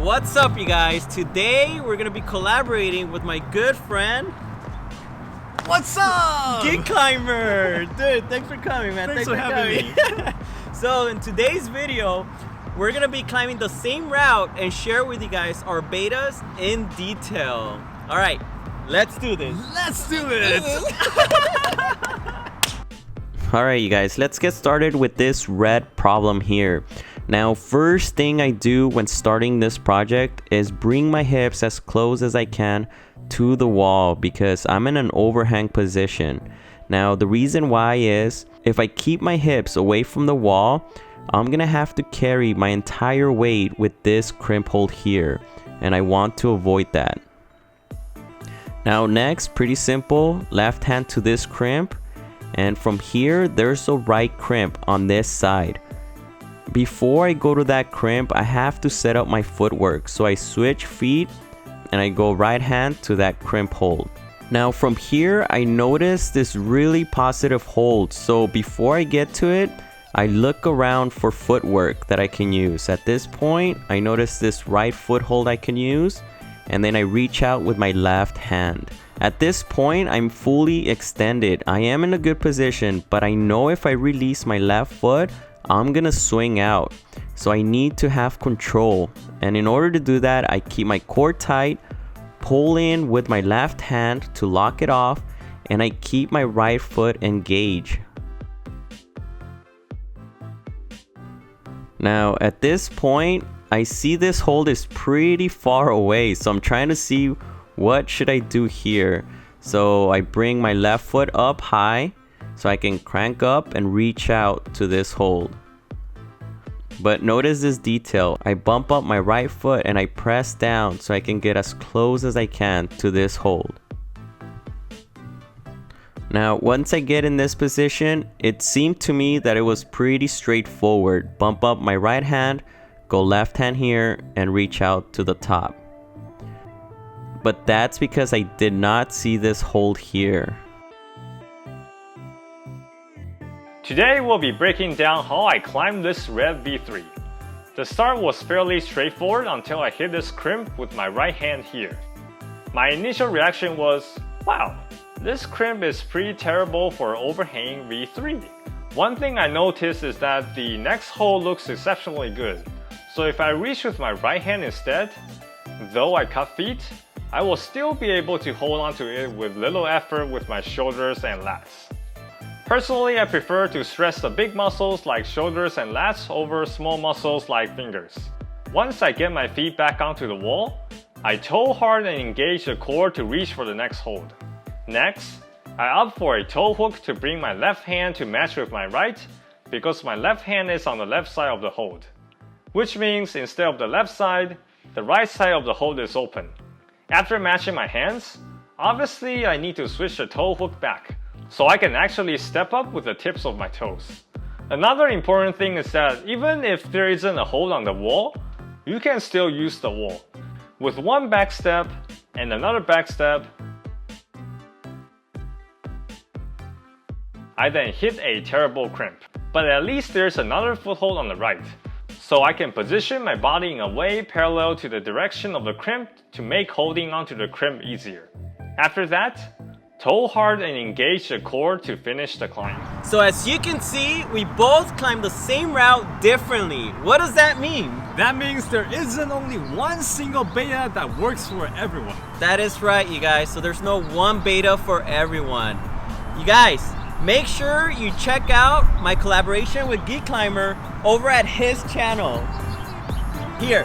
What's up, you guys? Today we're gonna be collaborating with my good friend. What's up? Geek Climber! Dude, thanks for coming, man. Thanks for having me. So in today's video, we're gonna be climbing the same route and share with you guys our betas in detail. All right, let's do this. Let's do it. All right, you guys, let's get started with this red problem here. Now, first thing I do when starting this project is bring my hips as close as I can to the wall because I'm in an overhang position. Now, the reason why is if I keep my hips away from the wall, I'm gonna have to carry my entire weight with this crimp hold here, and I want to avoid that. Now next, pretty simple, left hand to this crimp, and from here there's a right crimp on this side. Before I go to that crimp, I have to set up my footwork, so I switch feet and I go right hand to that crimp hold. Now from here, I notice this really positive hold, so before I get to it, I look around for footwork that I can use. At this point, I notice this right foothold I can use, and then I reach out with my left hand. At this point, I'm fully extended. I am in a good position, but I know if I release my left foot, I'm gonna swing out. So I need to have control. And in order to do that, I keep my core tight, pull in with my left hand to lock it off, and I keep my right foot engaged. Now at this point, I see this hold is pretty far away, so I'm trying to see what should I do here. So I bring my left foot up high so I can crank up and reach out to this hold. But notice this detail. I bump up my right foot and I press down so I can get as close as I can to this hold. Now, once I get in this position, it seemed to me that it was pretty straightforward. Bump up my right hand, go left hand here, and reach out to the top. But that's because I did not see this hold here. Today we'll be breaking down how I climbed this red V3. The start was fairly straightforward until I hit this crimp with my right hand here. My initial reaction was, wow, this crimp is pretty terrible for overhanging V3. One thing I noticed is that the next hold looks exceptionally good. So if I reach with my right hand instead, though I cut feet, I will still be able to hold on to it with little effort with my shoulders and lats. Personally, I prefer to stress the big muscles like shoulders and lats over small muscles like fingers. Once I get my feet back onto the wall, I toe hard and engage the core to reach for the next hold. Next, I opt for a toe hook to bring my left hand to match with my right because my left hand is on the left side of the hold. Which means instead of the left side, the right side of the hold is open. After matching my hands, obviously I need to switch the toe hook back, so I can actually step up with the tips of my toes. Another important thing is that even if there isn't a hold on the wall, you can still use the wall. With one back step and another back step, I then hit a terrible crimp. But at least there's another foothold on the right, so I can position my body in a way parallel to the direction of the crimp to make holding onto the crimp easier. After that, toe hard and engage the core to finish the climb. So as you can see, we both climbed the same route differently. What does that mean? That means there isn't only one single beta that works for everyone. That is right, you guys. So there's no one beta for everyone. You guys, make sure you check out my collaboration with Geek Climber over at his channel. Here.